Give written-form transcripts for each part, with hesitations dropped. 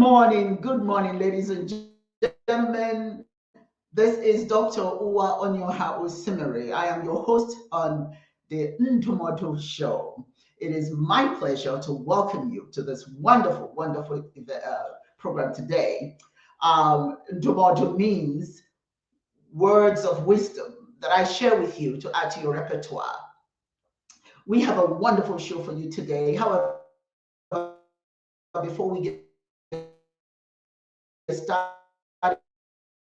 good morning, ladies and gentlemen. This is Dr. Uwa Onyoha Osimiri. I am your host on the Ndumodu show. It is my pleasure to welcome you to this wonderful, wonderful program today. Ndumodu means words of wisdom that I share with you to add to your repertoire. We have a wonderful show for you today. However, before we get started,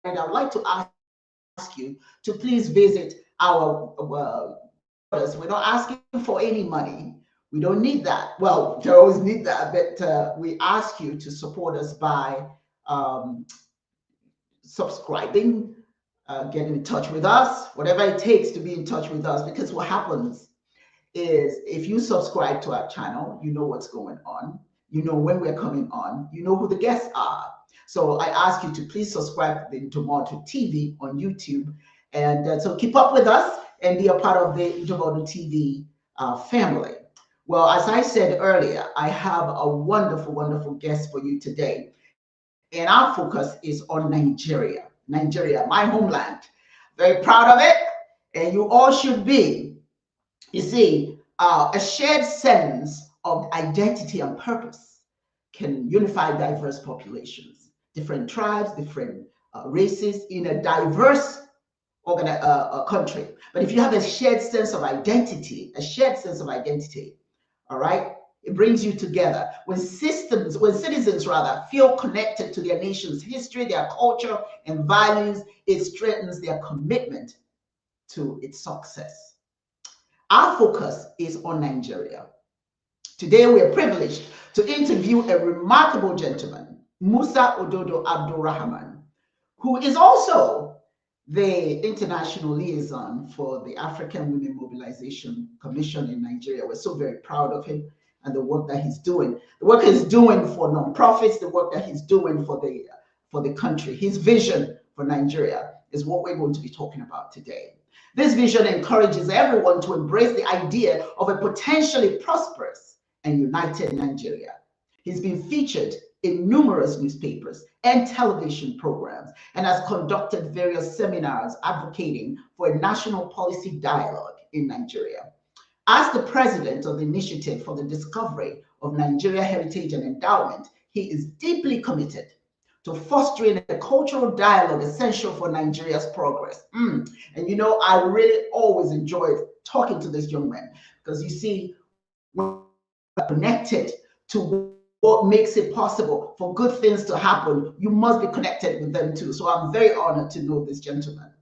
I'd like to ask you to please visit our we're not asking for any money. We don't need that. Well, they always need that, but we ask you to support us by subscribing, getting in touch with us, whatever it takes to be in touch with us, because what happens is if you subscribe to our channel, you know what's going on, you know when we're coming on, you know who the guests are. So I ask you to please subscribe to the Ndumodu TV on YouTube, and so keep up with us and be a part of the Ndumodu TV family. Well, as I said earlier, I have a wonderful, wonderful guest for you today, and our focus is on Nigeria. Nigeria, my homeland. Very proud of it, and you all should be. You see, a shared sense of identity and purpose can unify diverse populations, different tribes, different races in a diverse country. But if you have a shared sense of identity, all right, it brings you together. When citizens rather feel connected to their nation's history, their culture, and values, it strengthens their commitment to its success. Our focus is on Nigeria. Today, we are privileged to interview a remarkable gentleman, MUSA-ODOD0 Abdulrahaman, who is also the international liaison for the African Women Mobilization Commission in Nigeria. We're so very proud of him and the work that he's doing. The work he's doing for nonprofits, the work that he's doing for the country. His vision for Nigeria is what we're going to be talking about today. This vision encourages everyone to embrace the idea of a potentially prosperous and united Nigeria. He's been featured in numerous newspapers and television programs and has conducted various seminars advocating for a national policy dialogue in Nigeria. As the president of the Initiative for the Discovery of Nigeria Heritage and Endowment, he is deeply committed to fostering a cultural dialogue essential for Nigeria's progress. And you know, I really always enjoyed talking to this young man because you see, we're connected to what makes it possible for good things to happen. You must be connected with them too. So I'm very honored to know this gentleman.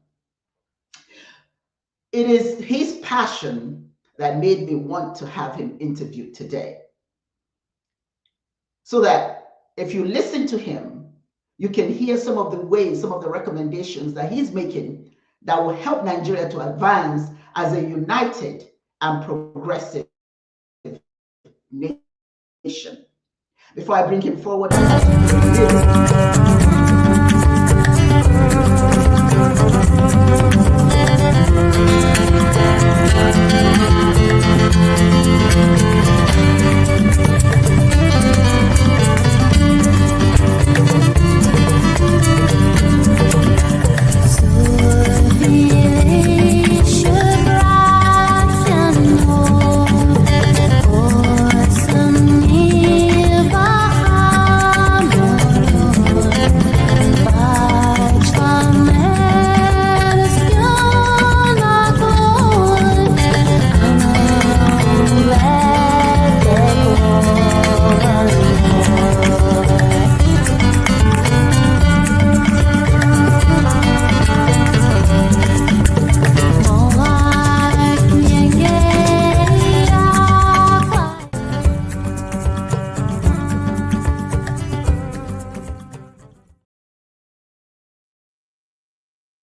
It is his passion that made me want to have him interviewed today. So that if you listen to him, you can hear some of the ways, some of the recommendations that he's making that will help Nigeria to advance as a united and progressive nation. Before I bring him forward,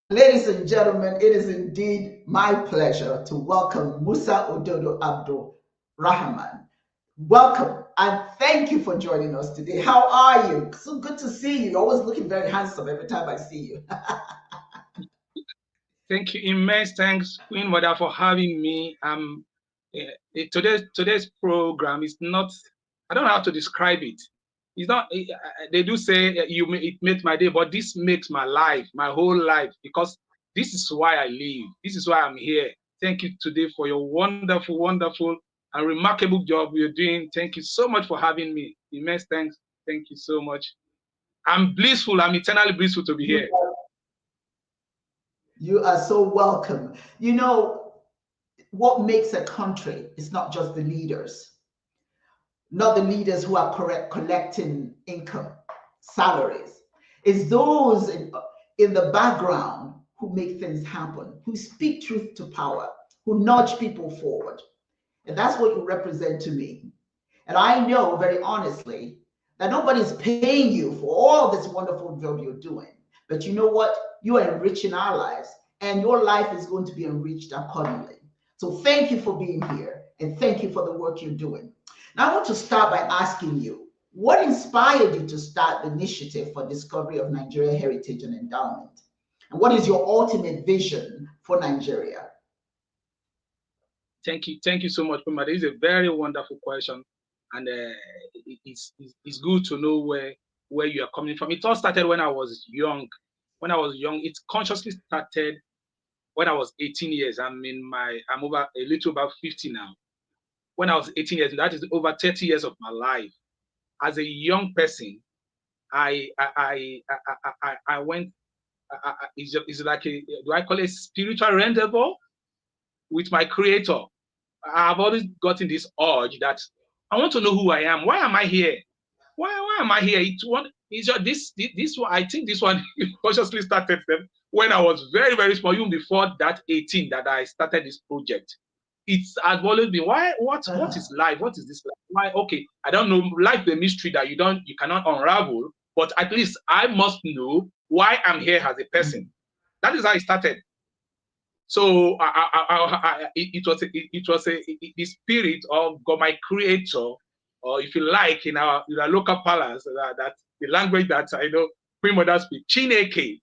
ladies and gentlemen, it is indeed my pleasure to welcome MUSA-ODOD0 Abdulrahaman. Welcome and thank you for joining us today. How are you? So good to see you. You're always looking very handsome every time I see you. Thank you. Immense thanks, Queen Mother, for having me. Today's program is not, I don't know how to describe it. it's not. They do say it makes my day, but this makes my life, my whole life, because this is why I live. This is why I'm here. Thank you today for your wonderful, wonderful, and remarkable job you're doing. Thank you so much for having me. Immense thanks. Thank you so much. I'm blissful. I'm eternally blissful to be here. You are so welcome. You know, what makes a country is not just the leaders, not the leaders who are collecting income, salaries. It's those in the background who make things happen, who speak truth to power, who nudge people forward. And that's what you represent to me. And I know very honestly that nobody's paying you for all this wonderful job you're doing. But you know what? You are enriching our lives, and your life is going to be enriched accordingly. So thank you for being here, and thank you for the work you're doing. Now I want to start by asking you, what inspired you to start the initiative for discovery of Nigeria heritage and endowment? And what is your ultimate vision for Nigeria? Thank you so much, Puma. This is a very wonderful question, and it's good to know where you are coming from. It all started when I was young. When I was young, it consciously started when I was 18 years. I'm over a little about 50 now. When I was 18 years, that is over 30 years of my life. As a young person, I went. It's like do I call it spiritual rendezvous with my creator? I've always gotten this urge that I want to know who I am. Why am I here? Why am I here? It's just this one. I think this one consciously started when I was very, very small, even before that 18 that I started this project. I've always been what is life? What is this life? Why? Okay, I don't know. Life is a mystery that you cannot unravel, but at least I must know why I'm here as a person. That is how it started. So it was the spirit of God, my creator, or if you like, in our local palace, that the language that I know Queen Mother speak, Chineke,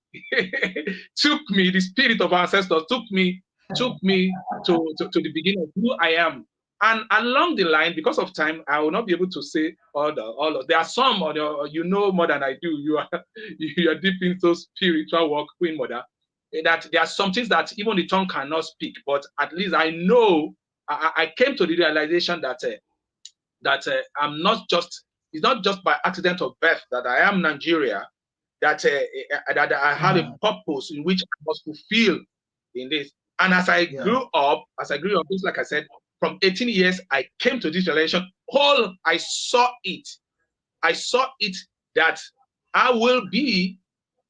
took me. The spirit of our ancestors took me to the beginning of who I am. And along the line, because of time, I will not be able to say all of. There are some, you know more than I do. You are deep into spiritual work, Queen Mother. That there are some things that even the tongue cannot speak, but at least I know. I came to the realization that I'm not just. It's not just by accident of birth that I am Nigeria. That I have a purpose in which I must fulfill in this. And as I grew up, just like I said, from 18 years, I came to this realization. I saw it. I saw it that I will be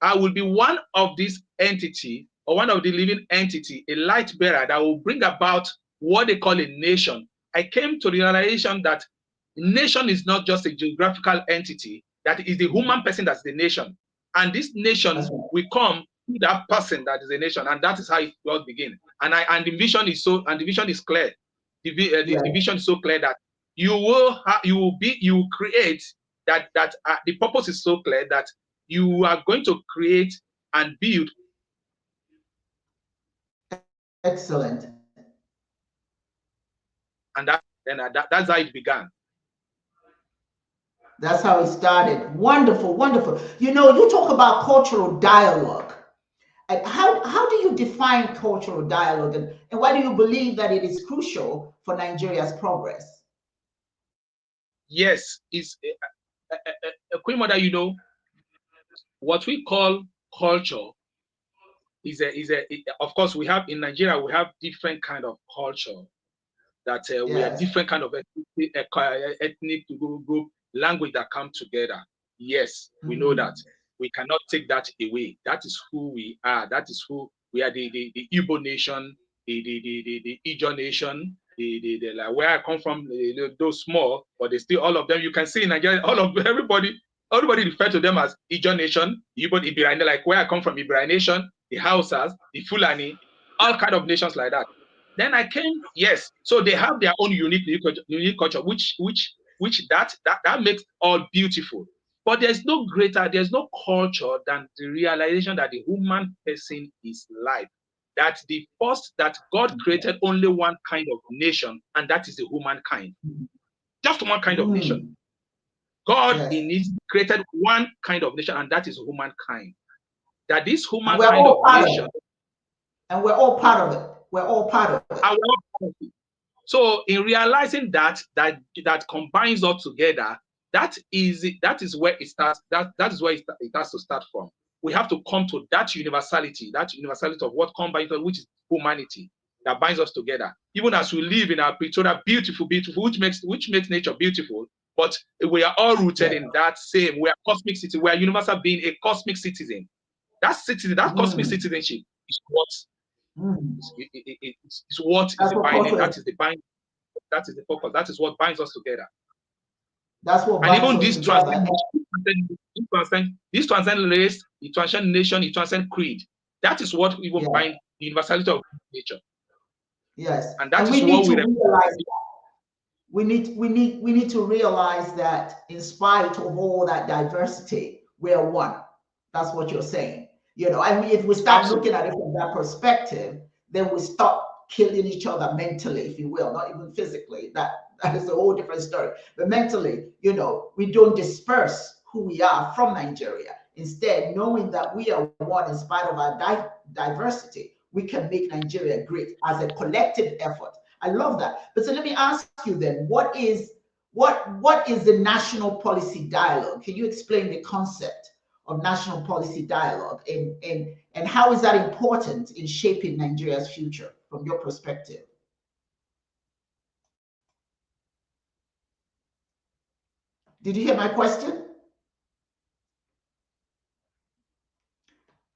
one of these entity, or one of the living entity, a light bearer that will bring about what they call a nation. I came to the realization that nation is not just a geographical entity, that is the human person that's the nation. And this nation will come to that person that is a nation, and that is how it will begin. And the vision is clear. The vision is so clear that you will create that the purpose is so clear that you are going to create and build. Excellent. And that's how it began. That's how it started. Wonderful, wonderful. You know, you talk about cultural dialogue. And how do you define cultural dialogue, and why do you believe that it is crucial for Nigeria's progress? Yes, it's a Queen Mother, you know, what we call culture of course, we have in Nigeria, we have different kind of culture that we have different kind of ethnic group, language that come together. Yes, we know that. We cannot take that away. That is who we are. That is who we are. The Igbo nation, the Ijaw nation, like where I come from, those small, but they still all of them. You can see in Nigeria, everybody refer to them as Ijaw nation, Igbo, Ibirane, like where I come from, Ibirane nation, the Hausas, the Fulani, all kind of nations like that. Then I came, yes. So they have their own unique culture, which that makes all beautiful. But there's no culture than the realization that the human person is life. That God created only one kind of nation, and that is the humankind. Just one kind of nation. God in His created one kind of nation, and that is humankind. That this human we're kind all of part nation, of it. And we're all part of it. We're all part of it. and we're all part of it. So in realizing that combines us together, that is where it starts. That is where it has to start from. We have to come to that universality of what combines us, which is humanity, that binds us together. Even as we live in our pictorial, beautiful, which makes nature beautiful. But we are all rooted in that same. We are cosmic citizen. We are universal being, a cosmic citizen. That citizen, that cosmic citizenship is what it's what is the binding. That is the binding. That is the focus. That is what binds us together. That's what binds and even us together. This transcend race, it transcend nation, it transcend creed. That is what even binds the universality of nature. Yes, and that is what we realize. We need to realize that in spite of all that diversity, we are one. That's what you're saying. You know, I mean, if we start looking at it from that perspective, then we stop killing each other mentally, if you will, not even physically. That is a whole different story. But mentally, you know, we don't disperse who we are from Nigeria. Instead, knowing that we are one in spite of our diversity, we can make Nigeria great as a collective effort. I love that. But so let me ask you then, what is the national policy dialogue? Can you explain the concept of national policy dialogue and how is that important in shaping Nigeria's future from your perspective? Did you hear my question?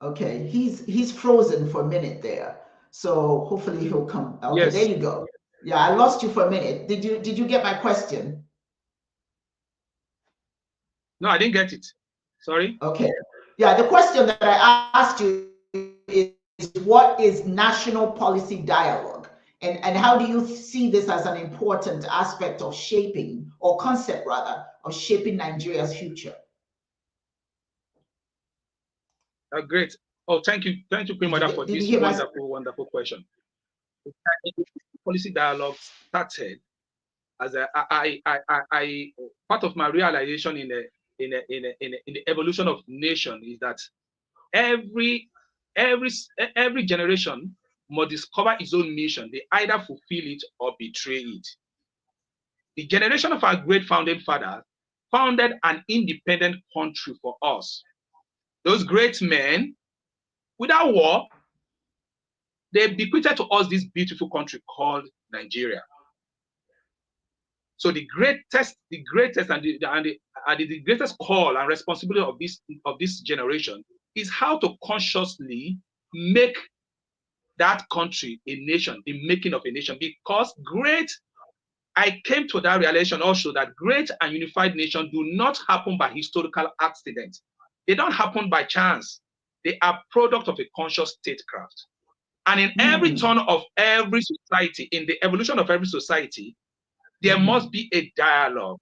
Okay, he's frozen for a minute there. So hopefully he'll come. Okay, yes. There you go. Yeah, I lost you for a minute. Did you get my question? No, I didn't get it. Sorry. Okay. Yeah, the question that I asked you is what is national policy dialogue? And how do you see this as an important aspect of shaping, or concept rather, of shaping Nigeria's future? Great. Oh, thank you, Queen Mother, for this wonderful question. Policy dialogue started as part of my realization in the evolution of nation is that every generation must discover its own mission. They either fulfill it or betray it. The generation of our great founding fathers founded an independent country for us. Those great men, without war, they bequeathed to us this beautiful country called Nigeria. So the greatest and the greatest call and responsibility of this generation is how to consciously make that country a nation, the making of a nation. Because I came to that realization also that great and unified nations do not happen by historical accident. They don't happen by chance. They are product of a conscious statecraft. And in every turn of every society, in the evolution of every society, there must be a dialogue,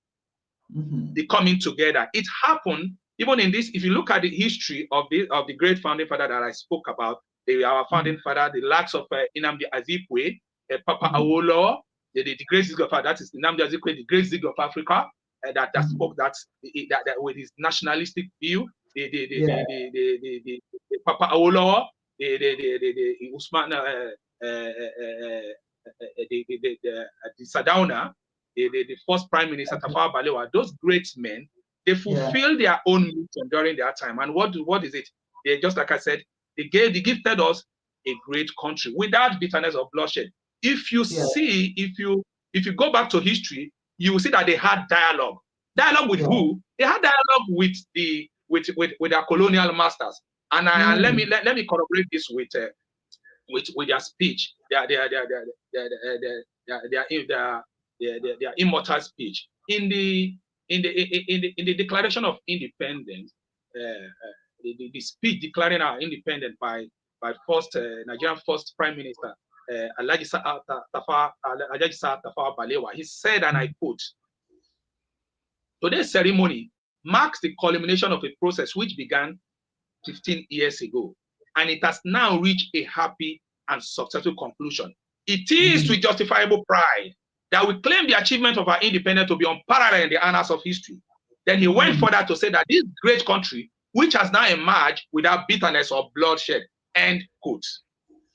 the coming together. It happened even in this. If you look at the history of the great founding father that I spoke about, our founding father, the likes of Nnamdi Azikiwe, Papa Awolowo, the great Zig of Africa, that is Nnamdi Azikiwe, the great Zig of Africa, that spoke that with his nationalistic view, the Papa Awolowo, the Usman, the Sardauna, the first Prime Minister Tafawa Balewa, those great men, they fulfilled their own mission during their time. And what is it? They, just like I said, they gifted us a great country without bitterness or bloodshed. If you see, if you go back to history, you will see that they had dialogue. Dialogue with who? They had dialogue with their colonial masters. And let me corroborate this with their speech, their immortal speech in the Declaration of Independence, the speech declaring our independence by Nigerian first Prime Minister Alhaji Sa'ad Tafawa Balewa. He said, and I quote, "Today's ceremony marks the culmination of a process which began 15 years ago, and it has now reached a happy and successful conclusion. It is with justifiable pride that we claim the achievement of our independence to be unparalleled in the annals of history. Then he went further to say that this great country, which has now emerged without bitterness or bloodshed, end quote.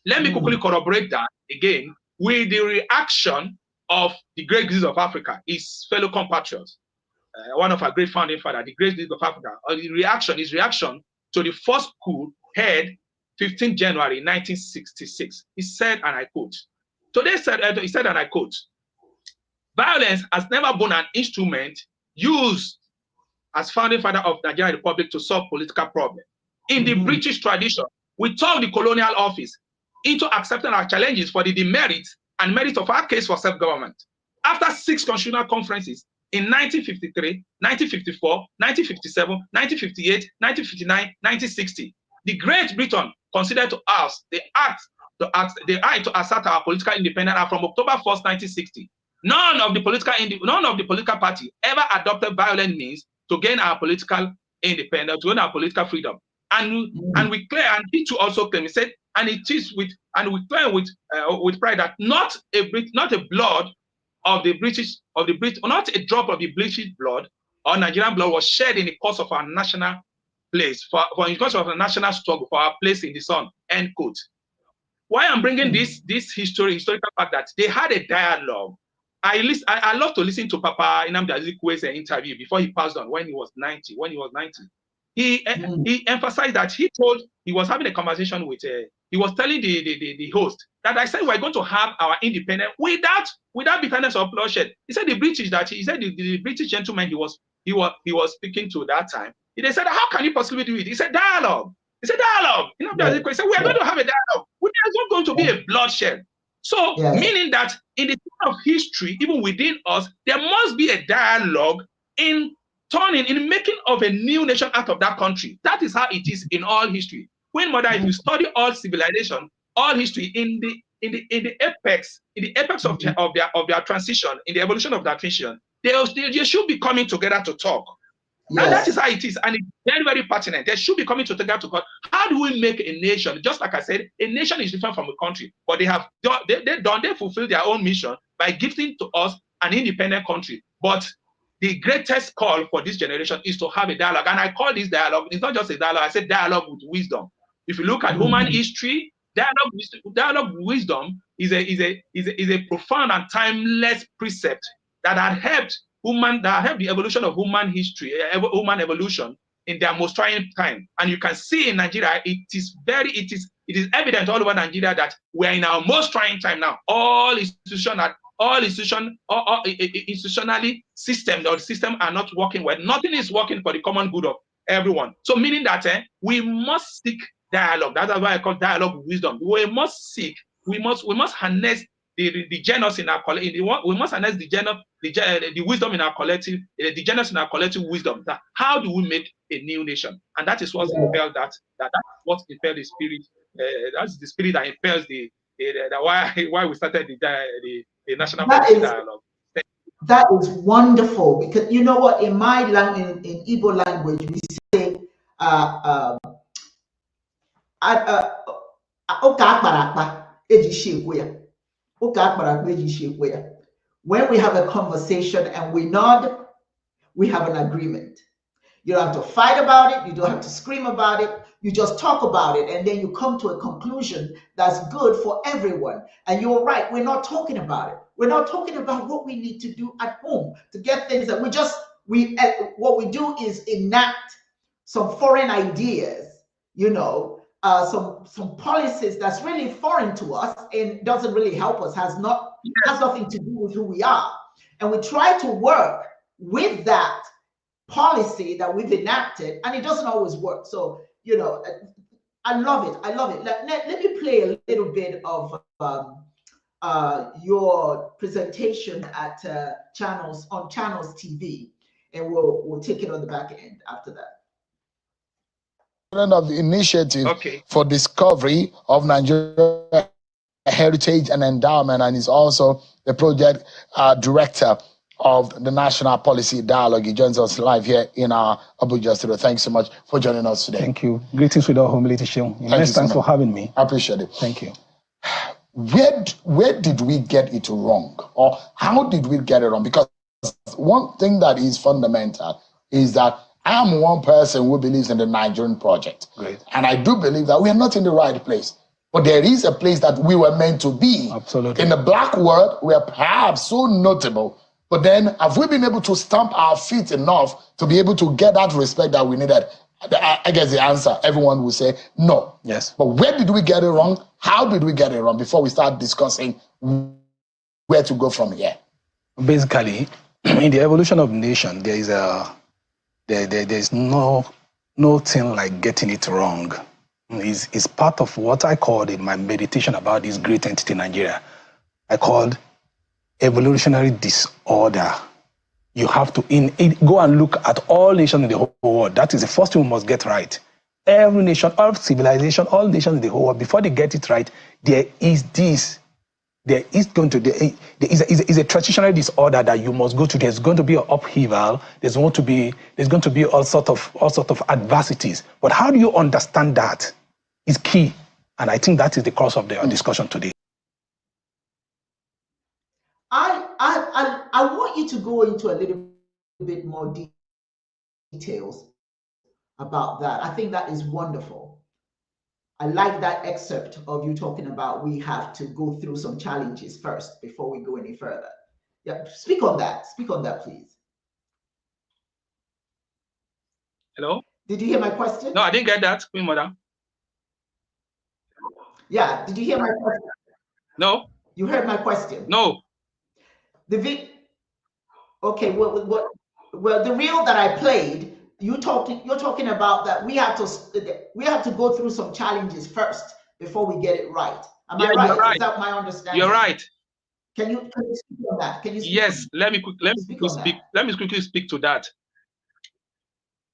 Let me quickly corroborate that again with the reaction of the great disease of Africa, his fellow compatriots, one of our great founding fathers, the great disease of Africa, his reaction to the first coup held 15 January 1966. He said, and I quote, he said, and I quote, violence has never been an instrument used as founding father of Nigerian Republic to solve political problems. In the British tradition, we talked the colonial office into accepting our challenges for the demerits and merits of our case for self-government. After 6 constitutional conferences in 1953, 1954, 1957, 1958, 1959, 1960, the Great Britain considered to us the right to assert our political independence. And from October 1st, 1960, none of the political party ever adopted violent means to gain our political independence, to gain our political freedom. And we clear, and he too also claim, he said, and it is with, and we claim with pride that not a blood of the British, not a drop of the British blood or Nigerian blood was shed in the course of our national place, for in the course of our national struggle for our place in the sun, end quote. Why I'm bringing this historical fact that they had a dialogue. I love to listen to Papa Nnamdi Azikwe's interview before he passed on when he was 90. He emphasized that he was having a conversation with he was telling the host that I said we're going to have our independence without bitterness or bloodshed. He said the British gentleman he was speaking to that time. They said, how can you possibly do it? He said dialogue. He said dialogue. He said we are going to have a dialogue. There's not going to be a bloodshed. So meaning that in the time of history, even within us, there must be a dialogue in making of a new nation out of that country. That is how it is in all history. Queen Mother, if you study all civilization, all history, in the apex of their transition, in the evolution of that transition, they should be coming together to talk. Yes. And that is how it is, and it's very, very pertinent. They should be coming together to talk. How do we make a nation? Just like I said, a nation is different from a country, but they fulfill their own mission by gifting to us an independent country. But the greatest call for this generation is to have a dialogue. And I call this dialogue, it's not just a dialogue, I said dialogue with wisdom. If you look at human history, dialogue with wisdom is a profound and timeless precept that had helped the evolution of human history, human evolution in their most trying time. And you can see in Nigeria, it is evident all over Nigeria that we're in our most trying time now. Institutionally system are not working well. Nothing is working for the common good of everyone. So meaning that we must seek dialogue. That's why I call dialogue with wisdom. We must harness the genus in our collective. We must harness the wisdom in our collective, the genus in our collective wisdom. That how do we make a new nation? And that is what impels that's what impels the spirit. That's the spirit that impels why we started the national dialogue. That is wonderful, because you know what, in my language, in Igbo language, we say when we have a conversation and we nod, we have an agreement. You don't have to fight about it, you don't have to scream about it, you just talk about it, and then you come to a conclusion that's good for everyone. And you're right, we're not talking about it. We're not talking about what we need to do at home to get things that what we do is enact some foreign ideas, some policies that's really foreign to us and doesn't really help us, has nothing to do with who we are. And we try to work with that policy that we've enacted, and it doesn't always work. So, I love it. Let me play a little bit of your presentation at Channels TV, and we'll take it on the back end after that. Of the initiative for discovery of Nigeria heritage and endowment, and is also the project director of the National Policy Dialogue. He joins us live here in our Abuja studio. Thanks so much for joining us today. Thank you. Greetings with all humility, Sheung. Thanks for having me. I appreciate it. Thank you. Where did we get it wrong, or how did we get it wrong? Because one thing that is fundamental is that I am one person who believes in the Nigerian project. Great. And I do believe that we are not in the right place. But there is a place that we were meant to be. Absolutely. In the black world, we are perhaps so notable. But then, have we been able to stamp our feet enough to be able to get that respect that we needed? I guess the answer, everyone will say no. Yes. But where did we get it wrong? How did we get it wrong before we start discussing where to go from here? Basically, in the evolution of nation, there is there's no thing like getting it wrong. It's part of what I called in my meditation about this great entity Nigeria. I called evolutionary disorder. You have to go and look at all nations in the whole world. That is the first thing we must get right. Every nation, all civilization, all nations in the whole world, before they get it right, there is a transitional disorder that you must go to. There's going to be an upheaval. There's going to be all sort of adversities. But how do you understand that is key. And I think that is the cause of the discussion today. I want you to go into a little bit more details about that. I think that is wonderful. I like that excerpt of you talking about we have to go through some challenges first before we go any further. Yeah, speak on that. Speak on that, please. Hello? Did you hear my question? No, I didn't get that, Queen Mother. Yeah, did you hear my question? No. You heard my question? No. Okay, well, the reel that I played, you're talking about that we have to go through some challenges first before we get it right. Am I right? You're right? Is that my understanding? You're right. Can you speak on that? Can you speak yes, let me quickly speak to that.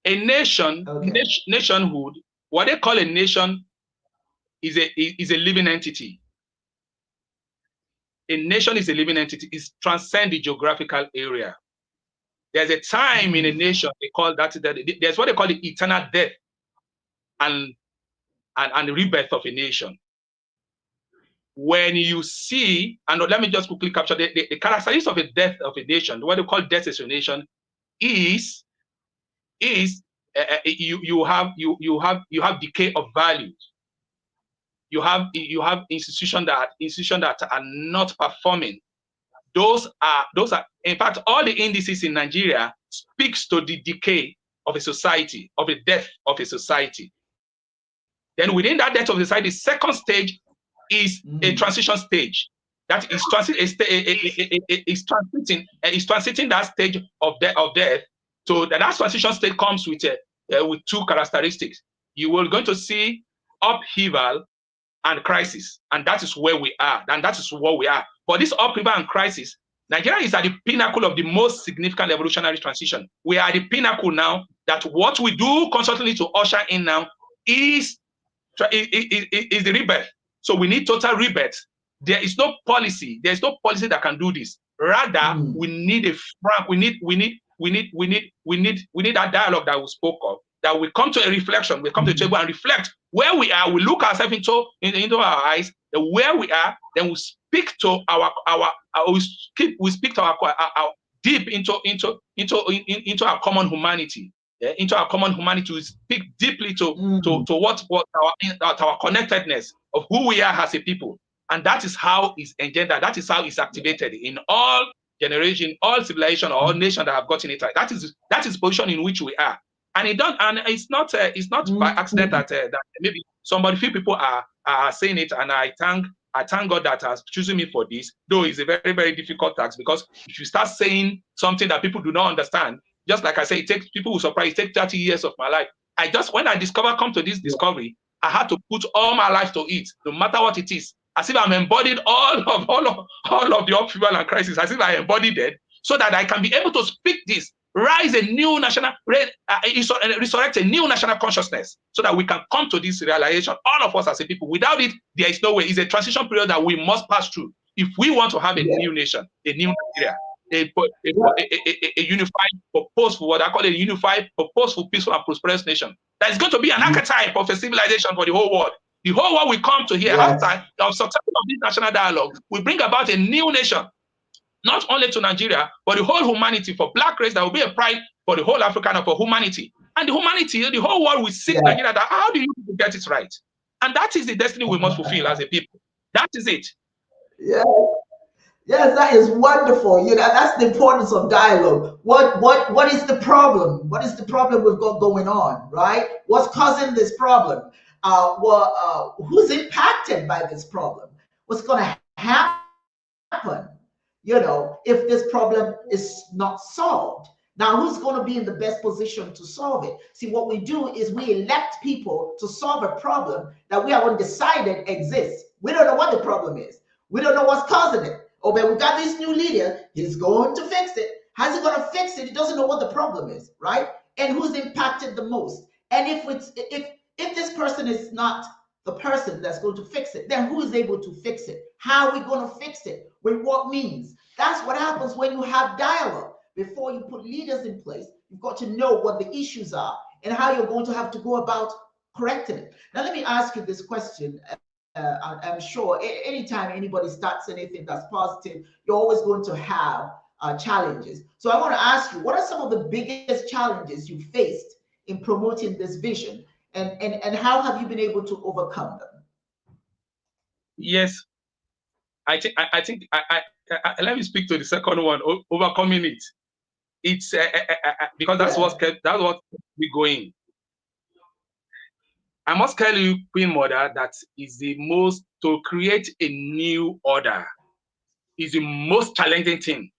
A nation, okay. Nationhood, what they call a nation is a living entity. A nation is a living entity. It transcends the geographical area. There's a time in a nation they call that. There's what they call the eternal death and rebirth of a nation. When you see, and let me just quickly capture the characteristics of a death of a nation. What they call death as a nation is you have decay of values. You have institutions that are not performing. Those are in fact all the indices in Nigeria speaks to the decay of a society, of the death of a society. Then within that death of the society, second stage is a transition stage. That is transiting that stage of death. So that transition stage comes with two characteristics. You will going to see upheaval and crisis, and that is where we are, and that is what we are. But this upheaval and crisis, Nigeria is at the pinnacle of the most significant evolutionary transition. We are at the pinnacle now. That what we do constantly to usher in now is the rebirth. So we need total rebirth. There is no policy. There is no policy that can do this. Rather, we need that dialogue that we spoke of. That we come to a reflection. We come to the table and reflect where we are. We look ourselves into our eyes. Where we are, then we speak to our deep into our common humanity. Into our common humanity, we speak deeply to what our connectedness of who we are as a people, and that is how it's engendered. That is how it's activated in all generation, all civilization, all nation that have gotten it right. That is the position in which we are, and it's not by accident that maybe few people are saying it, and I thank God that has chosen me for this. Though it's a very, very difficult task, because if you start saying something that people do not understand. Just like I say, people will surprise. It takes 30 years of my life. When I come to this discovery, I had to put all my life to it, no matter what it is, as if I'm embodied all of the upheaval and crisis, as if I embodied it, so that I can be able to speak this, rise a new national, resurrect a new national consciousness, so that we can come to this realization, all of us as a people. Without it, there is no way. It's a transition period that we must pass through if we want to have a new nation, a new Nigeria. A unified, purposeful, what I call a unified, purposeful, peaceful, and prosperous nation. That is going to be an archetype of a civilization for the whole world. The whole world will come to here after the success of this national dialogue. We bring about a new nation, not only to Nigeria, but the whole humanity. For Black race, there will be a pride for the whole African and for humanity. And the humanity, the whole world will seek Nigeria. That how do you get it right? And that is the destiny we must fulfill as a people. That is it. Yeah. Yes, that is wonderful. You know, that's the importance of dialogue. What is the problem? What is the problem we've got going on, right? What's causing this problem? Who's impacted by this problem? What's going to happen, you know, if this problem is not solved? Now, who's going to be in the best position to solve it? See, what we do is we elect people to solve a problem that we haven't decided exists. We don't know what the problem is. We don't know what's causing it. Oh, but we got this new leader. He's going to fix it. How's he going to fix it? He doesn't know what the problem is, right? And who's impacted the most? And if this person is not the person that's going to fix it, then who is able to fix it? How are we going to fix it? With what means? That's what happens when you have dialogue. Before you put leaders in place, you've got to know what the issues are and how you're going to have to go about correcting it. Now, let me ask you this question. I'm sure anytime anybody starts anything that's positive, you're always going to have challenges. So I want to ask you, what are some of the biggest challenges you faced in promoting this vision, and how have you been able to overcome them? Yes, I think let me speak to the second one, overcoming it. It's because that's what kept me going. I must tell you, Queen Mother, that is the most, to create a new order is the most challenging thing.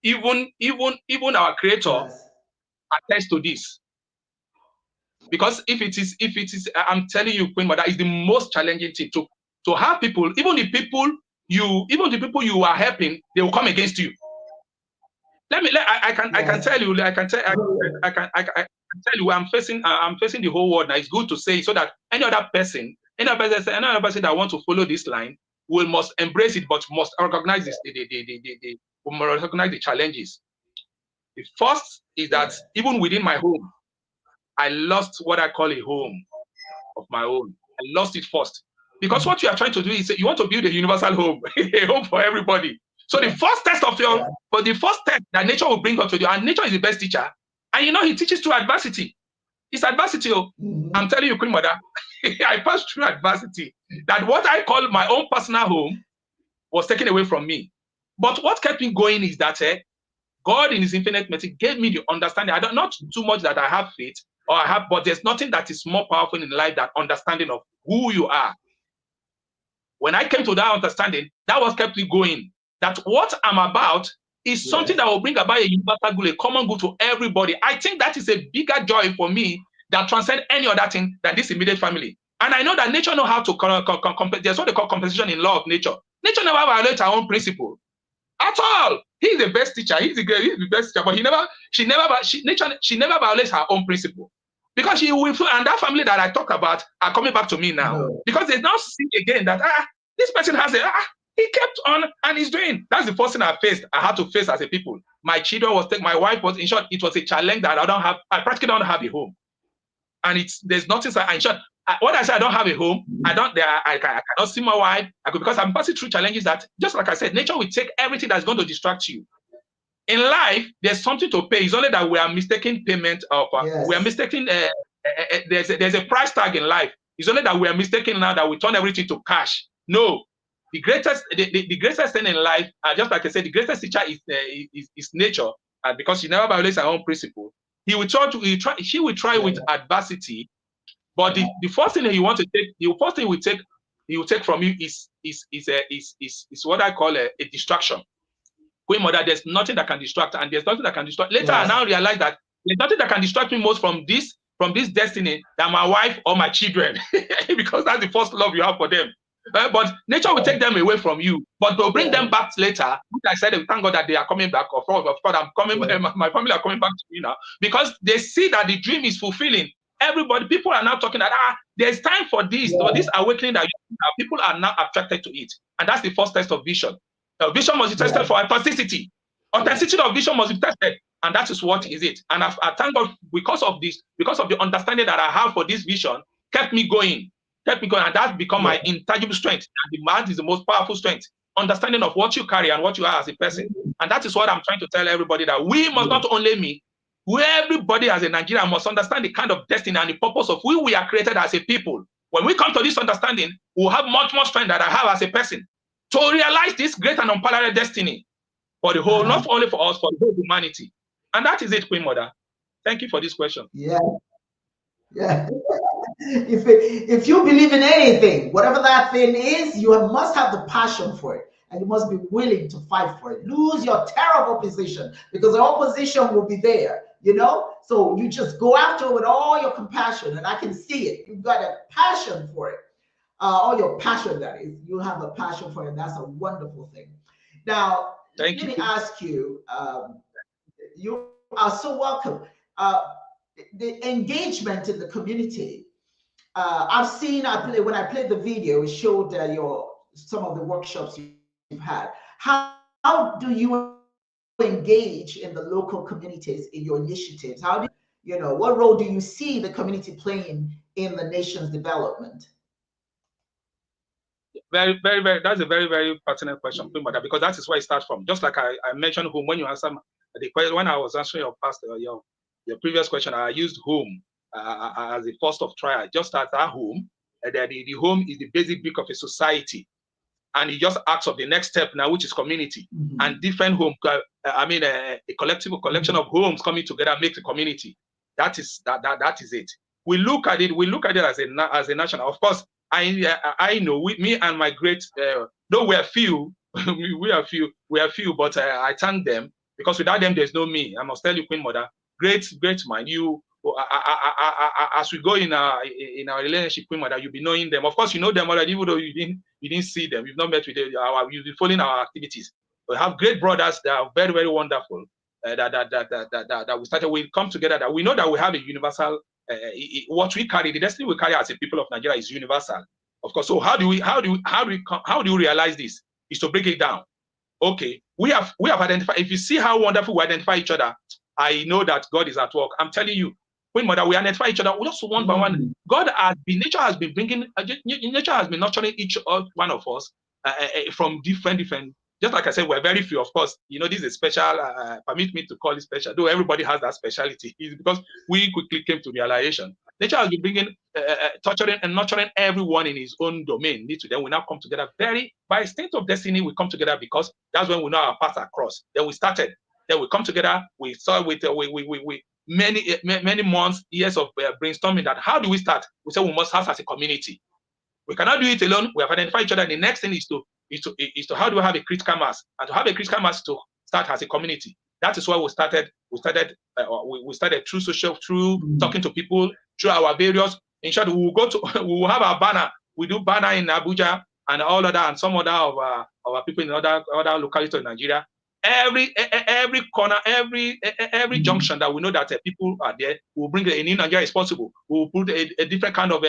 Even our creator attests to this. Because if it is, I'm telling you, Queen Mother, is the most challenging thing to have people, even the people you are helping, they will come against you. I can tell you, I'm facing the whole world now. It's good to say so that any other person that wants to follow this line must embrace it, but must recognize this, recognize the challenges. The first is that even within my home, I lost what I call a home of my own. I lost it first. Because what you are trying to do is you want to build a universal home, a home for everybody. So the first test the first test that nature will bring up to you, and nature is the best teacher, and you know he teaches through adversity. It's adversity. I'm telling you, Queen Mother, I passed through adversity. That what I call my own personal home was taken away from me. But what kept me going is that God in his infinite mercy gave me the understanding. Not too much that I have faith, but there's nothing that is more powerful in life than understanding of who you are. When I came to that understanding, that was kept me going. That what I'm about is something that will bring about a universal good, a common good to everybody. I think that is a bigger joy for me that transcends any other thing than this immediate family. And I know that nature knows how to there's what they call compensation in law of nature. Nature never violates her own principle at all. He's the best teacher. He's the best teacher, but she never violates her own principle. Because she will, and that family that I talk about are coming back to me now. Because they now see again that this person has he kept on and he's doing. That's the first thing I had to face as a people. My children my wife was, in short, it was a challenge that I practically don't have a home. And there's nothing, in short, when I say I don't have a home, I cannot see my wife, because I'm passing through challenges that, just like I said, nature will take everything that's going to distract you. In life, there's something to pay. It's only that we are mistaking payment of, we are mistaking, there's a price tag in life. It's only that we are mistaking now that we turn everything to cash. No. The greatest thing in life, just like I said, the greatest teacher is nature, because she never violates her own principle. She will try with adversity, but the first thing he will take from you is what I call a distraction. Queen Mother, there's nothing that can distract, and there's nothing that can distract. Later, I now realize that there's nothing that can distract me most from this destiny than my wife or my children, because that's the first love you have for them. But nature will take them away from you, but they'll bring them back later. Which I said, thank God that they are coming back. Of course, I'm coming. My family are coming back to me now, because they see that the dream is fulfilling. People are now talking that there's time for this, or this awakening that people are now attracted to it, and that's the first test of vision. Vision must be tested for authenticity. Authenticity of vision must be tested, and that is what is it. And I thank God because of the understanding that I have for this vision, kept me going, and that's become my intangible strength. And the mind is the most powerful strength. Understanding of what you carry and what you are as a person. And that is what I'm trying to tell everybody, that we must not only me, everybody as a Nigerian must understand the kind of destiny and the purpose of who we are created as a people. When we come to this understanding, we'll have much more strength that I have as a person to realize this great and unparalleled destiny for the whole, not only for us, for the whole humanity. And that is it, Queen Mother. Thank you for this question. Yeah. Yeah. If you believe in anything, whatever that thing is, you must have the passion for it, and you must be willing to fight for it. Lose your terror of opposition, because the opposition will be there, you know? So you just go after it with all your compassion, and I can see it. You've got a passion for it. All your passion, that is. You have a passion for it. That's a wonderful thing. Now, let me ask you, you are so welcome. The engagement in the community. I've seen, when I played the video, it showed some of the workshops you've had. How do you engage in the local communities in your initiatives? How do you know, what role do you see the community playing in the nation's development? Very, very, very, that's a very, very pertinent question, because that is where it starts from. Just like I mentioned home, when you answer the question, when I was answering your previous question, I used home as the first of trial, just as our home, and then the home is the basic brick of a society. And it just acts of the next step now, which is community. And different home, a collection of homes coming together makes a community. That is it. We look at it as a national. Of course, I know me and my great, though we are few, we are few, but I thank them, because without them, there's no me. I must tell you, Queen Mother, great mind. You, as we go in our relationship, Queen Mother, you'll be knowing them. Of course, you know them already, even though you didn't see them. You've not met with them. You'll be following our activities. We have great brothers that are very, very wonderful. That we started. We come together. That we know that we have a universal. What we carry, the destiny we carry as a people of Nigeria is universal. Of course. So how do you realize this? Is to break it down. Okay, we have identified. If you see how wonderful we identify each other, I know that God is at work. I'm telling you, Queen Mother, we identify each other just one by one. Nature has been nurturing each one of us from different. Just like I said, we're very few. Of course, you know, this is a special. Permit me to call it special, though everybody has that speciality. It's because we quickly came to realization. Nature has been bringing, torturing and nurturing everyone in his own domain. Then we now come together by state of destiny. We come together because that's when we know our paths are crossed. Then we started. Then we come together. We saw with many months, years of brainstorming. That how do we start? We said we must have as a community. We cannot do it alone. We have identified each other. And the next thing is to how do we have a critical mass? And to have a critical mass to start as a community. That is why we started. We started through talking to people, through our various. In short, we will have our banner. We do banner in Abuja and all other and some other of our people in other localities in Nigeria. Every corner, every junction that we know that people are there, we'll bring in Nigeria is possible. We'll put a different kind of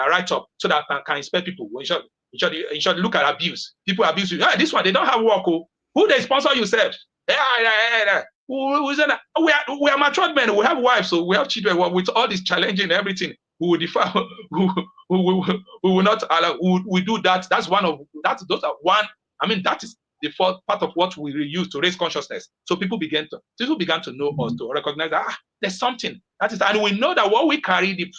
write-up so that can inspire people. In short, look at abuse. People abuse you. Yeah, this one, they don't have work. Who they sponsor yourself? We are matured men. We have wives, so we have children. With all this challenging and everything, we will defy. We will not allow. We do that. Those are one. That is the fourth part of what we use to raise consciousness. So people began to know us, to recognize that there's something that is, and we know that what we carry, the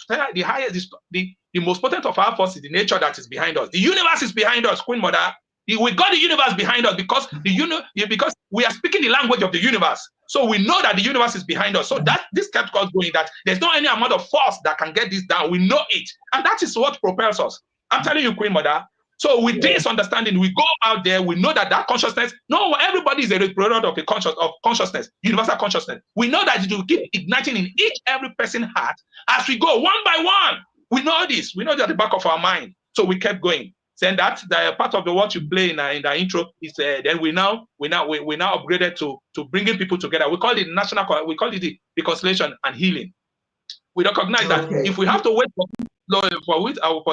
highest, the most potent of our force is the nature that is behind us. The universe is behind us, Queen Mother. We got the universe behind us because because we are speaking the language of the universe. So we know that the universe is behind us. So that this kept us going. That there's not any amount of force that can get this down. We know it, and that is what propels us. I'm telling you, Queen Mother. So with this understanding, we go out there. We know that consciousness. No, everybody is a product of consciousness, universal consciousness. We know that it will keep igniting in every person's heart as we go one by one. We know this. We know that at the back of our mind. So we kept going. Saying that the part of the what you play in the intro is then we now upgraded to bringing people together. We call it the reconciliation and healing. We recognize that if we have to wait for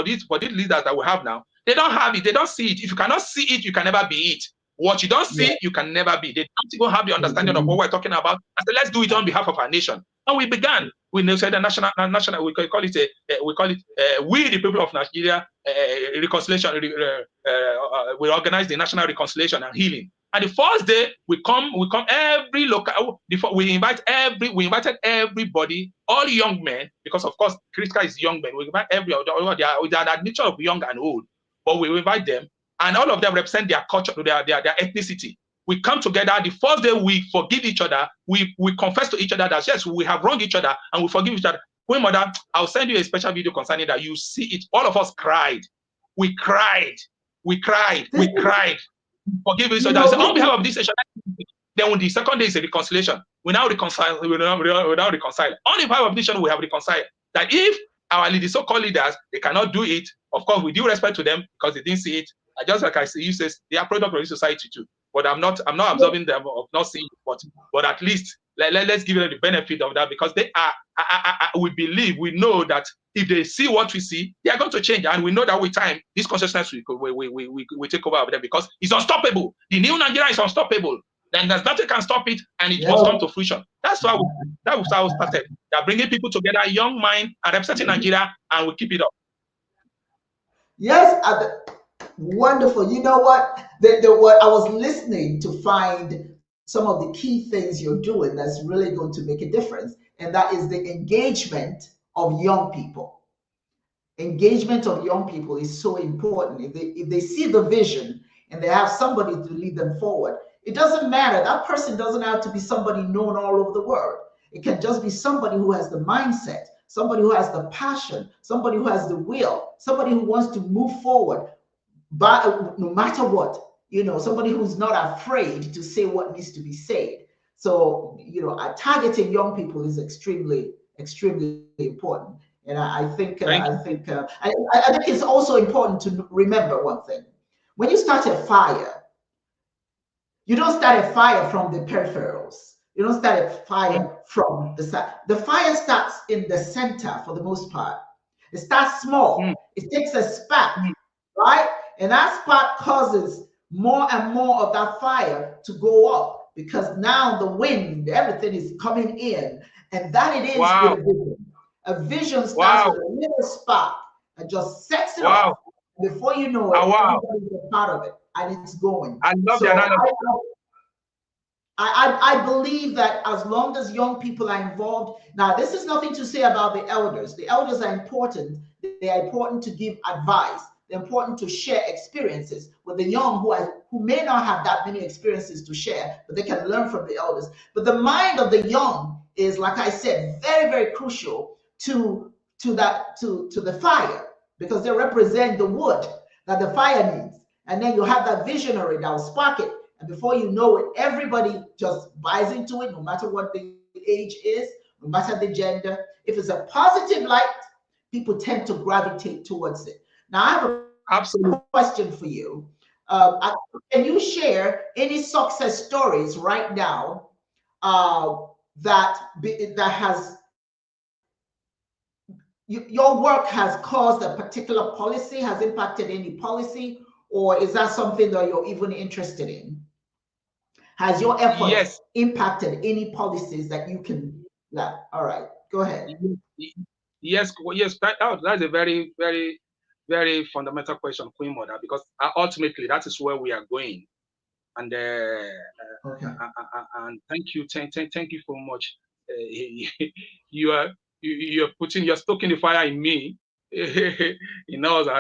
these leaders that we have now, they don't have it. They don't see it. If you cannot see it, you can never be it. What you don't see, you can never be. They don't even have the understanding of what we're talking about. I said, let's do it on behalf of our nation. And we began. We said the national. We call it. We the people of Nigeria reconciliation. We organize the national reconciliation and healing. And the first day we come every local. We invited everybody, all young men, because of course Krista is young men. We invite they are an admixture of young and old, but we invite them, and all of them represent their culture, their ethnicity. We come together. The first day we forgive each other. We confess to each other that yes, we have wronged each other, and we forgive each other. Queen Mother, I'll send you a special video concerning that. You see it. All of us cried. We cried. We cried. We cried. Forgive each other. On behalf of this nation, then the second day is a reconciliation. We now reconcile. We now reconcile. On behalf of this nation, we have reconciled. That if our leaders, so-called leaders, they cannot do it, of course, we due respect to them because they didn't see it. Just like I say, you says they are product of this society too. But I'm not observing them of not seeing it. But at least let's give them the benefit of that, because they are. We believe, we know that if they see what we see, they are going to change, and we know that with time, this consciousnness we take over of them, because it's unstoppable. The new Nigeria is unstoppable. Then there's nothing can stop it, and it must come to fruition. That's why that was how we started. They're bringing people together, young mind, and representing Nigeria, and we keep it up. Yes, wonderful. You know what? What I was listening to find some of the key things you're doing that's really going to make a difference, and that is the engagement of young people. Engagement of young people is so important. If they see the vision and they have somebody to lead them forward, it doesn't matter. That person doesn't have to be somebody known all over the world. It can just be somebody who has the mindset, somebody who has the passion, somebody who has the will, somebody who wants to move forward, but no matter what, somebody who's not afraid to say what needs to be said. So, targeting young people is extremely, extremely important. And I think it's also important to remember one thing. When you start a fire, you don't start a fire from the peripherals. You don't start a fire from the side. The fire starts in the center for the most part. It starts small. It takes a spark, right? And that spark causes more and more of that fire to go up, because now the wind, everything is coming in. And that it is with a vision. A vision starts with a little spark and just sets it off. Before you know it, everybody's a part of it, and it's going. I love that. I believe that as long as young people are involved, now this is nothing to say about the elders. The elders are important. They are important to give advice. They're important to share experiences with the young who may not have that many experiences to share, but they can learn from the elders. But the mind of the young is, like I said, very, very crucial to the fire, because they represent the wood that the fire needs. And then you have that visionary that will spark it. And before you know it, everybody just buys into it, no matter what the age is, no matter the gender. If it's a positive light, people tend to gravitate towards it. Now, I have a question for you. Can you share any success stories right now that has your work has caused a particular policy, has impacted any policy, or is that something that you're even interested in? Has your effort impacted any policies that you can? All right, go ahead. Yes. That's a very, very, very fundamental question, Queen Mother, because ultimately that is where we are going. And and thank you so much. You're stoking the fire in me. I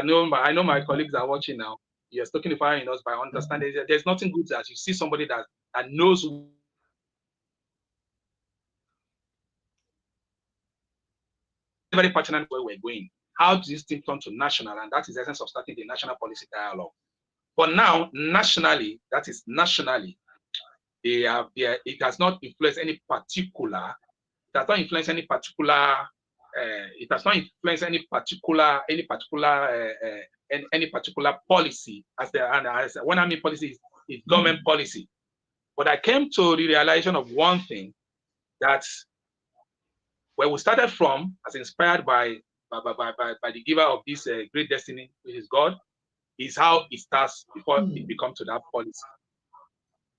know my colleagues are watching now. You're stoking the fire in us by understanding there's nothing good as you see somebody that knows very pertinent where we're going. How does this thing turn to national? And that is the essence of starting the national policy dialogue. But now, nationally, it has not influenced any particular. It has not influenced any particular. It has not influenced any particular policy. When I mean policy, is government policy. But I came to the realization of one thing, that where we started from, as inspired by the giver of this great destiny, which is God, is how it starts before it becomes to that policy.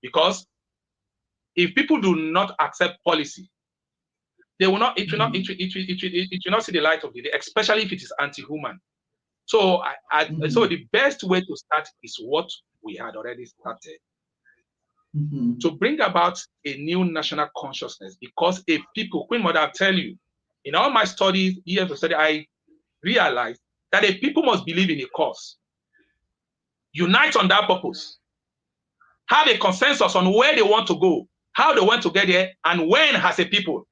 Because if people do not accept policy, they will not. It will not see the light of the day, especially if it is anti-human. So, so the best way to start is what we had already started. to bring about a new national consciousness. Because a people, Queen Mother, I'll tell you, in all my studies, years of study, I realized that a people must believe in a cause, unite on that purpose, have a consensus on where they want to go, how they want to get there, and when as a people.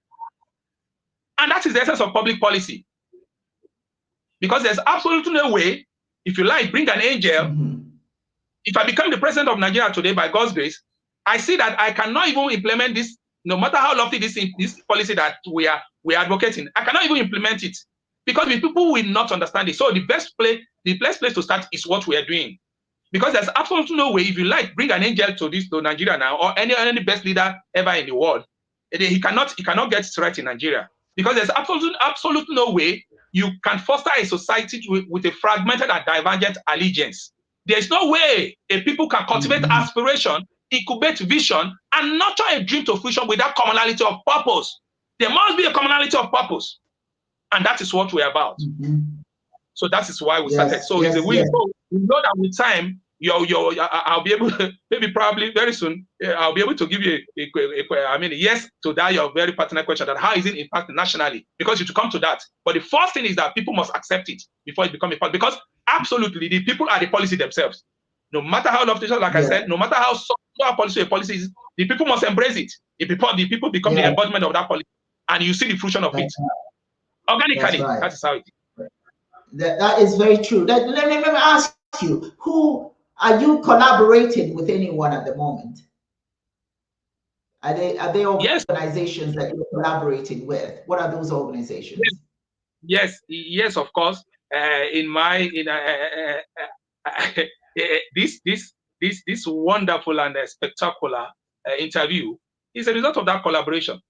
And that is the essence of public policy. Because there's absolutely no way, if you like, bring an angel. If I become the president of Nigeria today, by God's grace, I see that I cannot even implement this, no matter how lofty this policy that we are advocating, I cannot even implement it because the people will not understand it. So the best place to start is what we are doing. Because there's absolutely no way, if you like, bring an angel to Nigeria now, or any best leader ever in the world, he cannot get it right in Nigeria. Because there's absolutely no way you can foster a society with a fragmented and divergent allegiance. There's no way a people can cultivate aspiration, incubate vision, and nurture a dream to fruition without commonality of purpose. There must be a commonality of purpose. And that is what we're about. So that is why we started. So it's a way. So we know that with time, I'll be able to, maybe probably very soon, I'll be able to give you yes to that your very pertinent question, that how is it impacting nationally? Because you to come to that. But the first thing is that people must accept it before it becomes a policy. Because absolutely, the people are the policy themselves. No matter how lofty, like I said, no matter how policy a policy is, the people must embrace it. The people become the embodiment of that policy, and you see the fruition of it. Organically, that is how it is. That is very true. Let me ask you, who are you collaborating with anyone at the moment? Are they organizations that you're collaborating with? What are those organizations? Yes, of course. This wonderful and spectacular interview is a result of that collaboration.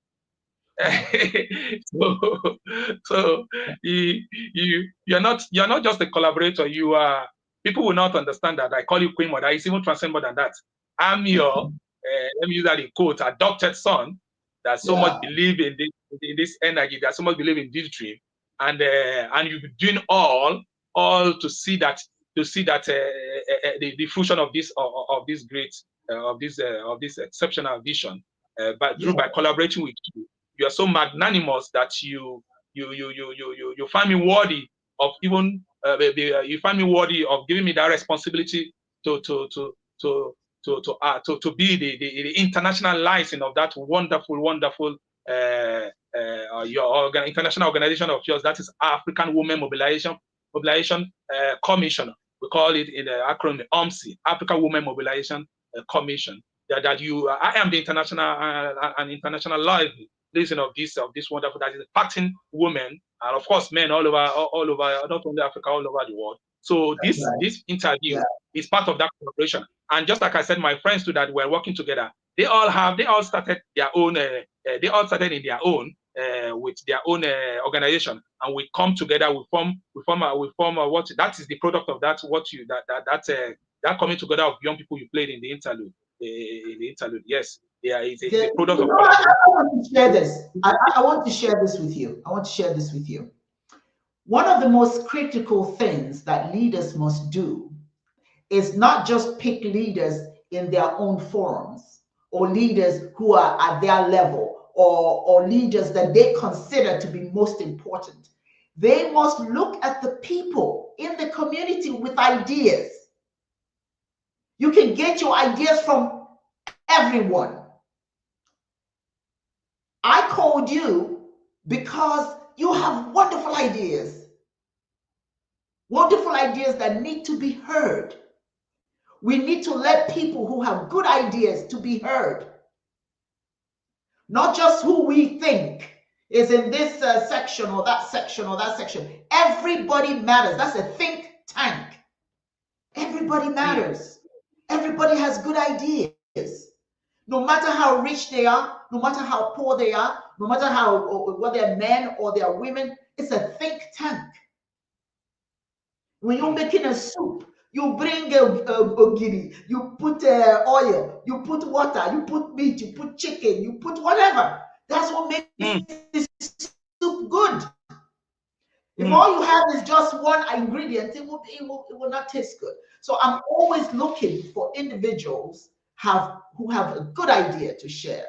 so you're not just a collaborator. You are. People will not understand that I call you Queen Mother. It's even transcend more than that. I'm your let me use that in quote, adopted son that so much believe in this energy, that so much believe in this dream, and you've been doing all to see that the fruition of this great of this exceptional vision, by collaborating with you. You are so magnanimous that you find me worthy of even you find me worthy of giving me that responsibility to be the international license of that wonderful your international organization of yours, that is African Women Mobilization Commission. We call it in the acronym AMSI, African Women Mobilization Commission. I am the international liaison of this wonderful, that is impacting women and of course men all over, not only Africa, all over the world. So this interview is part of that collaboration. And just like I said, my friends too that we're working together, they all started their own. They all started in their own with their own organization, and we come together. We form what that is the product of that. That coming together of young people you played in the interlude. Yes, it's a product of. I want to share this. I want to share this with you. One of the most critical things that leaders must do is not just pick leaders in their own forums, or leaders who are at their level, or leaders that they consider to be most important. They must look at the people in the community with ideas. You can get your ideas from everyone. I called you because you have wonderful ideas that need to be heard. We need to let people who have good ideas to be heard. Not just who we think is in this section or that section or that section. Everybody matters. That's a think tank. Everybody matters. Everybody has good ideas. No matter how rich they are, no matter how poor they are, no matter whether they're men or they're women, it's a think tank. When you're making a soup, you bring a giddy, you put oil, you put water, you put meat, you put chicken, you put whatever. That's what makes this soup good. If all you have is just one ingredient, it will not taste good. So I'm always looking for individuals who have a good idea to share.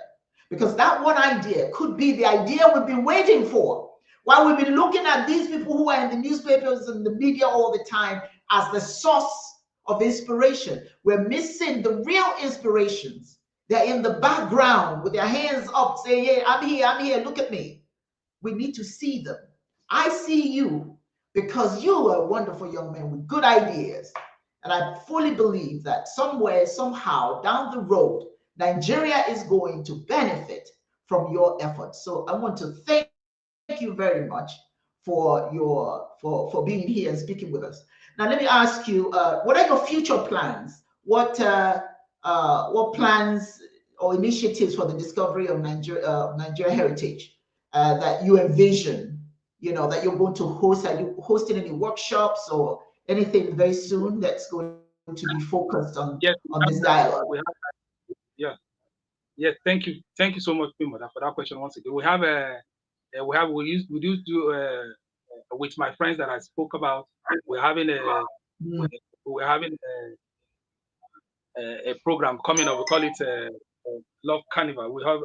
Because that one idea could be the idea we've been waiting for. While we've been looking at these people who are in the newspapers and the media all the time as the source of inspiration, we're missing the real inspirations. They're in the background with their hands up saying, hey, I'm here, look at me. We need to see them. I see you because you are a wonderful young man with good ideas. And I fully believe that somewhere, somehow, down the road, Nigeria is going to benefit from your efforts. So I want to thank you very much for being here and speaking with us. Now, let me ask you, what are your future plans? What plans or initiatives for the discovery of Nigeria heritage that you envision? You know, that you're going to host? Are you hosting any workshops or anything very soon that's going to be focused on this dialogue? Yes, thank you so much, Pimoda, for that question once again. We do with my friends that I spoke about. We're having a program coming up. We call it Love Carnival. We have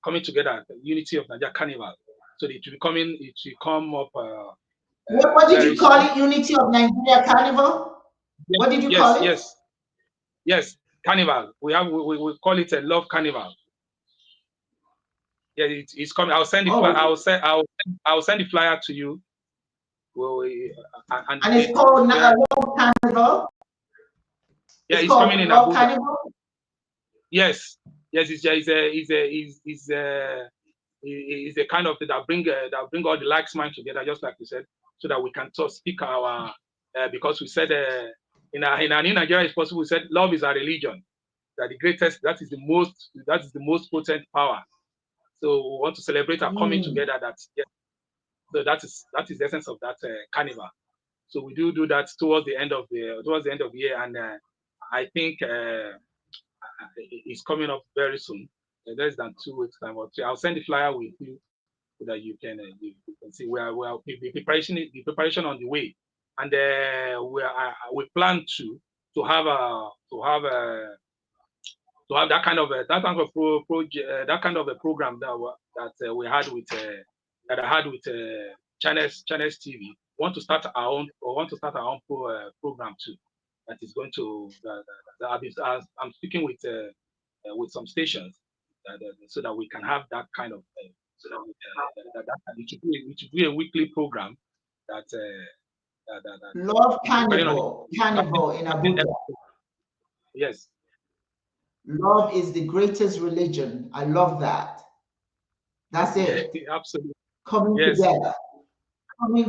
coming together, Unity of Nigeria Carnival. So it will come up. What did you call it? Unity of Nigeria Carnival? Yes, what did you call it? Yes, Carnival. We call it a Love Carnival. Yeah, it's coming. I'll send it. I'll send the flyer to you. And it's called Love Carnival. Yeah, it's coming in Love Abuja. Carnival? Yes, it's a kind of that bring all the likes mind together, just like you said, so that we can speak our because we said in Nigeria it's possible. We said love is a religion, that the greatest, that is the most potent power. So we want to celebrate our coming together. So that is the essence of that carnival. So we do that towards the end of the year, and I think it's coming up very soon, less than 2 weeks time or 3. I'll send the flyer with you so that you can see where the preparation on the way, and we plan to have that kind of a program that we had with that I had with Channels TV. Want to start our own program too. That is going to I'm speaking with some stations so that we can have that kind of it should be a weekly program that Love Carnival in Abuja. Yes. Love is the greatest religion. I love that. That's it. Yeah, absolutely. Coming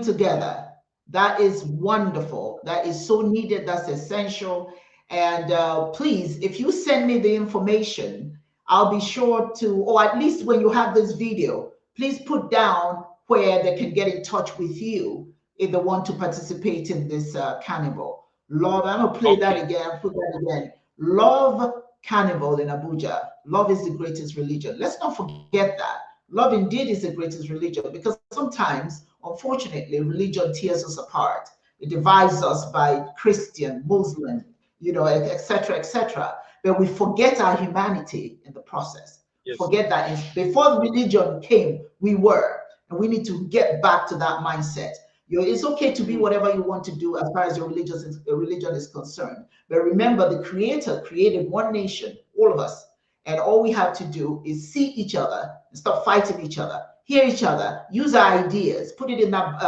together. That is wonderful. That is so needed. That's essential. And please, if you send me the information, I'll be sure to, or at least when you have this video, please put down where they can get in touch with you if they want to participate in this carnival. Love, I'm going to play that again, put that again. Love Carnival in Abuja. Love is the greatest religion. Let's not forget that. Love indeed is the greatest religion, because sometimes, unfortunately, religion tears us apart. It divides us by Christian, Muslim, etc., etc. But we forget our humanity in the process. Yes. Forget that before the religion came, we were, and we need to get back to that mindset. It's okay to be whatever you want to do as far as your religion is concerned. But remember, the Creator created one nation, all of us. And all we have to do is see each other and stop fighting each other, hear each other, use our ideas, put it in that,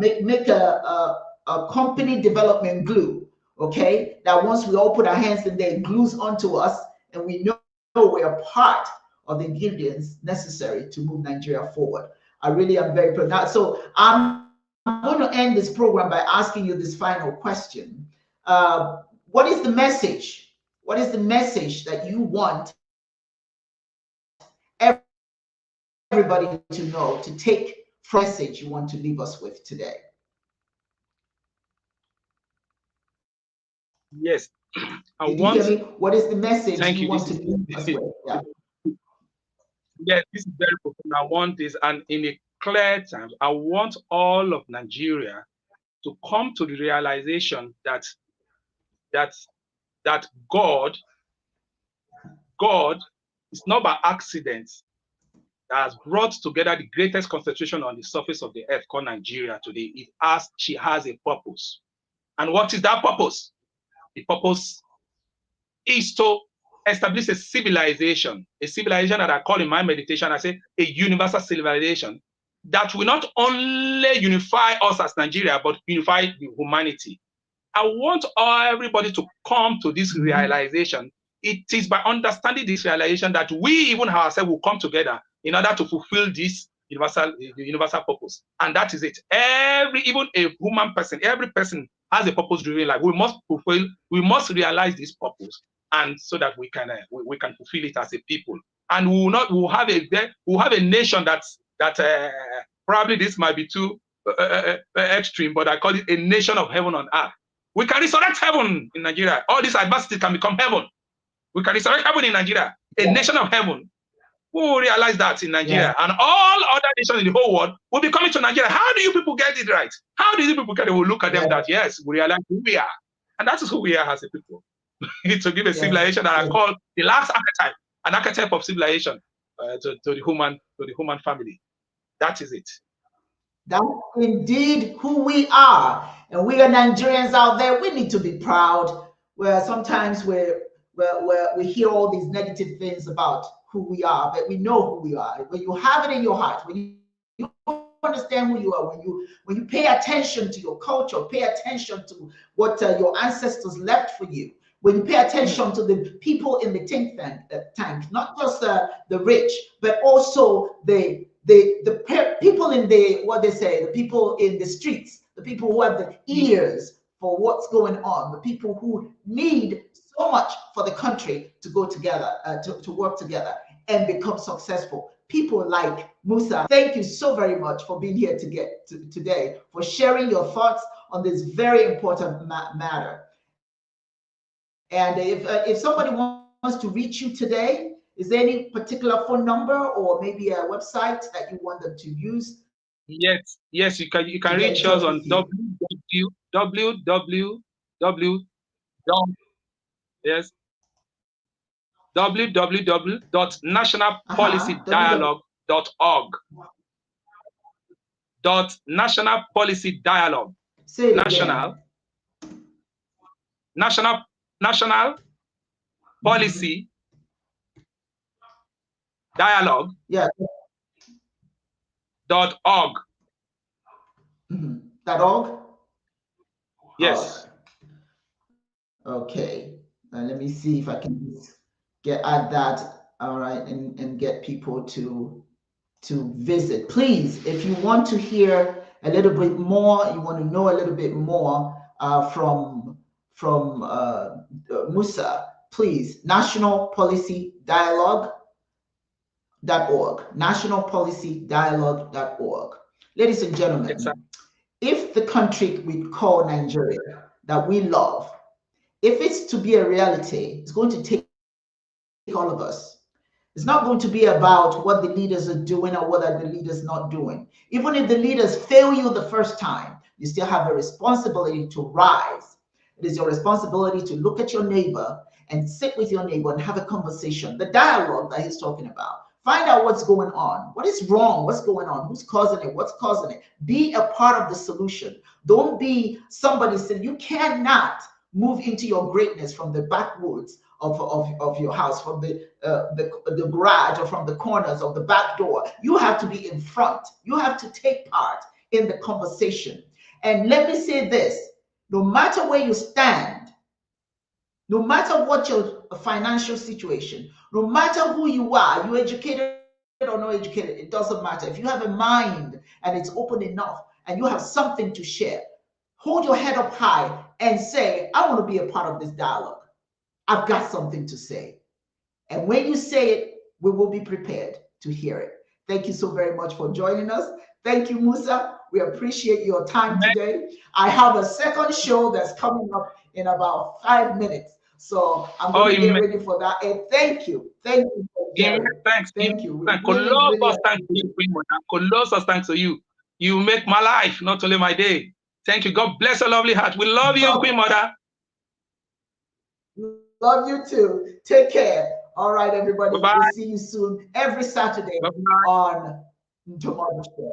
make a company development glue, okay? That once we all put our hands in there, it glues onto us, and we know we're part of the ingredients necessary to move Nigeria forward. I really am very proud. So I'm going to end this program by asking you this final question. What is the message? What is the message that you want everybody to know, to take message you want to leave us with today? Yes. Did you hear me? What is the message you want to leave us with? Yeah. Yes, this is very important. I want this, and in a clear terms, I want all of Nigeria to come to the realization that God God, it's not by accident that has brought together the greatest concentration on the surface of the earth called Nigeria today. She has a purpose. And what is that purpose? The purpose is to establish a civilization that I call in my meditation, I say a universal civilization that will not only unify us as Nigeria, but unify the humanity. I want everybody to come to this realization. It is by understanding this realization that we even ourselves will come together in order to fulfill this universal purpose. And that is it. Even a human person, every person has a purpose-driven life. We must realize this purpose, and so that we can fulfill it as a people. And we'll have a nation that probably this might be too extreme, but I call it a nation of heaven on earth. We can resurrect heaven in Nigeria. All this adversity can become heaven. We can resurrect heaven in Nigeria, a nation of heaven. We will realize that in Nigeria, and all other nations in the whole world will be coming to Nigeria. How do you people get it right? How do you people get it? We'll look at them that, yes, we realize who we are. And that is who we are as a people. To give a civilization that I call the last archetype, an archetype of civilization to the human family. That is it. That's indeed who we are. And we are Nigerians out there. We need to be proud. Where sometimes we hear all these negative things about who we are, but we know who we are. When you have it in your heart, when you understand who you are, when you pay attention to your culture, pay attention to what your ancestors left for you, when you pay attention to the people in the think tank, not just the rich, but also the people in the people in the streets, the people who have the ears for what's going on, the people who need so much for the country to go together, to work together and become successful. People like Musa, thank you so very much for being here today, for sharing your thoughts on this very important matter. And if somebody wants to reach you today, is there any particular phone number or maybe a website that you want them to use? Yes, you can reach us on www.nationalpolicydialogue.org. .nationalpolicydialogue. Say it again. National policy dialogue. Yeah. .org. .org. Yes. Okay. Let me see if I can add that. All right, and get people to visit. Please, if you want to hear a little bit more, you want to know a little bit more from Musa, please, nationalpolicydialogue.org, nationalpolicydialogue.org. Ladies and gentlemen, if the country we call Nigeria, that we love, if it's to be a reality, it's going to take all of us. It's not going to be about what the leaders are doing or what are the leaders not doing. Even if the leaders fail you the first time, you still have a responsibility to rise. It is your responsibility to look at your neighbor and sit with your neighbor and have a conversation, the dialogue that he's talking about. Find out what's going on. What is wrong? What's going on? Who's causing it? What's causing it? Be a part of the solution. Don't be somebody saying you cannot move into your greatness from the backwoods of your house, from the garage or from the corners of the back door. You have to be in front. You have to take part in the conversation. And let me say this, no matter where you stand, no matter what your financial situation, no matter who you are, you educated or not educated, it doesn't matter. If you have a mind and it's open enough and you have something to share, hold your head up high and say, I want to be a part of this dialogue. I've got something to say. And when you say it, we will be prepared to hear it. Thank you so very much for joining us. Thank you, Musa. We appreciate your time today. I have a second show that's coming up in about 5 minutes. So I'm going to get ready for that. And thank you. Thank you. Thanks. Thank you. Colossal thanks to you, Colossal thanks to you. You make my life, not only my day. Thank you. God bless your lovely heart. We love you, Queen Mother. Love you too. Take care. All right, everybody. Bye-bye. We'll see you soon every Saturday Bye-bye. on Ndumodu Show.